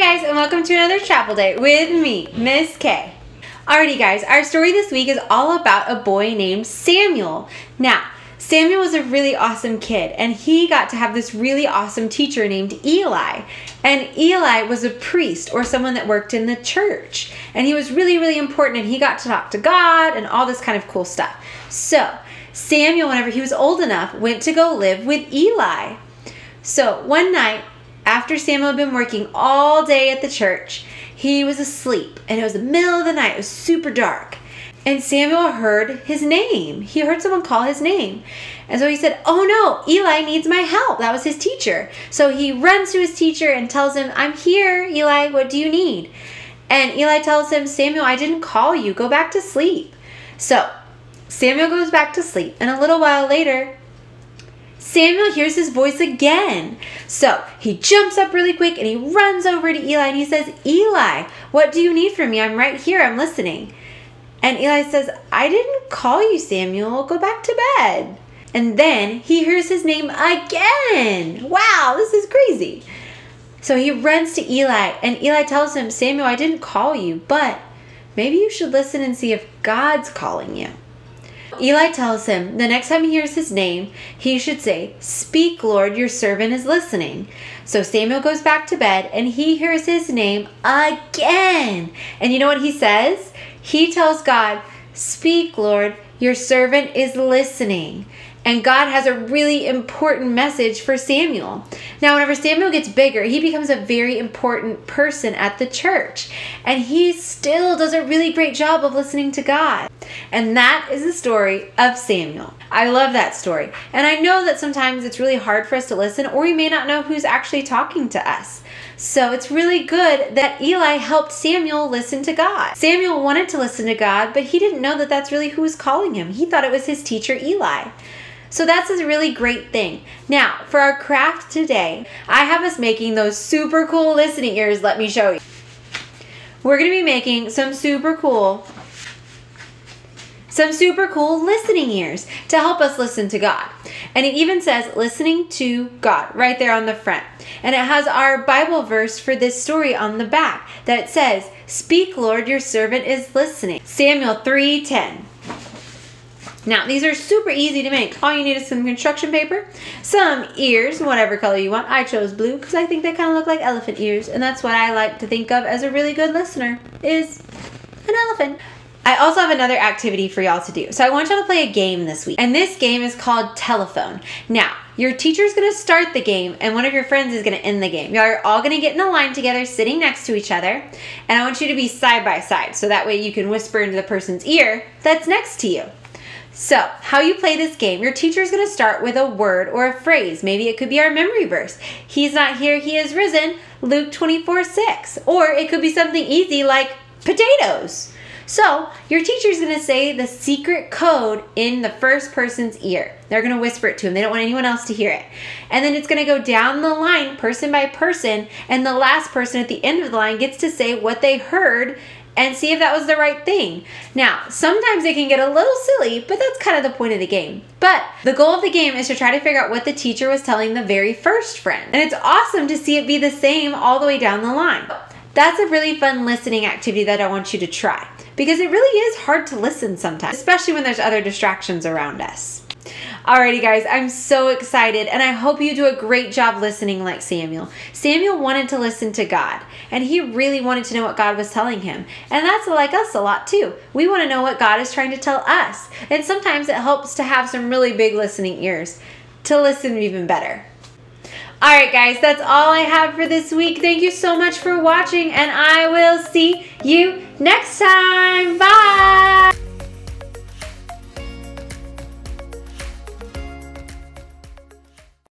Hi guys, and welcome to another Chapel Day with me, Miss K. Alrighty guys, our story this week is all about a boy named Samuel. Now, Samuel was a really awesome kid, and he got to have this really awesome teacher named Eli. And Eli was a priest, or someone that worked in the church. And he was really, really important, and he got to talk to God and all this kind of cool stuff. So, Samuel, whenever he was old enough, went to go live with Eli. So, one night, after Samuel had been working all day at the church, he was asleep, and it was the middle of the night. It was super dark. And Samuel heard his name. He heard someone call his name. And so he said, "Oh no, Eli needs my help." That was his teacher. So he runs to his teacher and tells him, "I'm here, Eli, what do you need?" And Eli tells him, "Samuel, I didn't call you. Go back to sleep." So Samuel goes back to sleep, and a little while later, Samuel hears his voice again. So he jumps up really quick and he runs over to Eli and he says, "Eli, what do you need from me? I'm right here. I'm listening." And Eli says, "I didn't call you, Samuel. Go back to bed." And then he hears his name again. Wow, this is crazy. So he runs to Eli and Eli tells him, "Samuel, I didn't call you, but maybe you should listen and see if God's calling you." Eli tells him the next time he hears his name, he should say, "Speak, Lord, your servant is listening." So Samuel goes back to bed and he hears his name again. And you know what he says? He tells God, "Speak, Lord, your servant is listening." And God has a really important message for Samuel. Now, whenever Samuel gets bigger, he becomes a very important person at the church. And he still does a really great job of listening to God. And that is the story of Samuel. I love that story. And I know that sometimes it's really hard for us to listen, or we may not know who's actually talking to us. So it's really good that Eli helped Samuel listen to God. Samuel wanted to listen to God, but he didn't know that that's really who was calling him. He thought it was his teacher, Eli. So that's a really great thing. Now, for our craft today, I have us making those super cool listening ears. Let me show you. We're going to be making some super cool listening ears to help us listen to God. And it even says listening to God right there on the front. And it has our Bible verse for this story on the back that says, "Speak, Lord, your servant is listening." Samuel 3:10. Now, these are super easy to make. All you need is some construction paper, some ears, whatever color you want. I chose blue because I think they kind of look like elephant ears. And that's what I like to think of as a really good listener, is an elephant. I also have another activity for y'all to do. So I want y'all to play a game this week. And this game is called Telephone. Now, your teacher's going to start the game and one of your friends is going to end the game. Y'all are all going to get in a line together, sitting next to each other. And I want you to be side by side so that way you can whisper into the person's ear that's next to you. So, how you play this game, your teacher is going to start with a word or a phrase. Maybe it could be our memory verse. "He's not here, he is risen," Luke 24:6. Or it could be something easy like potatoes. So, your teacher is going to say the secret code in the first person's ear. They're going to whisper it to him. They don't want anyone else to hear it. And then it's going to go down the line, person by person, and the last person at the end of the line gets to say what they heard and see if that was the right thing. Now, sometimes it can get a little silly, but that's kind of the point of the game. But the goal of the game is to try to figure out what the teacher was telling the very first friend. And it's awesome to see it be the same all the way down the line. That's a really fun listening activity that I want you to try, because it really is hard to listen sometimes, especially when there's other distractions around us. Alrighty guys, I'm so excited and I hope you do a great job listening like Samuel. Samuel wanted to listen to God and he really wanted to know what God was telling him. And that's like us a lot too. We want to know what God is trying to tell us. And sometimes it helps to have some really big listening ears to listen even better. Alright guys, that's all I have for this week. Thank you so much for watching and I will see you next time.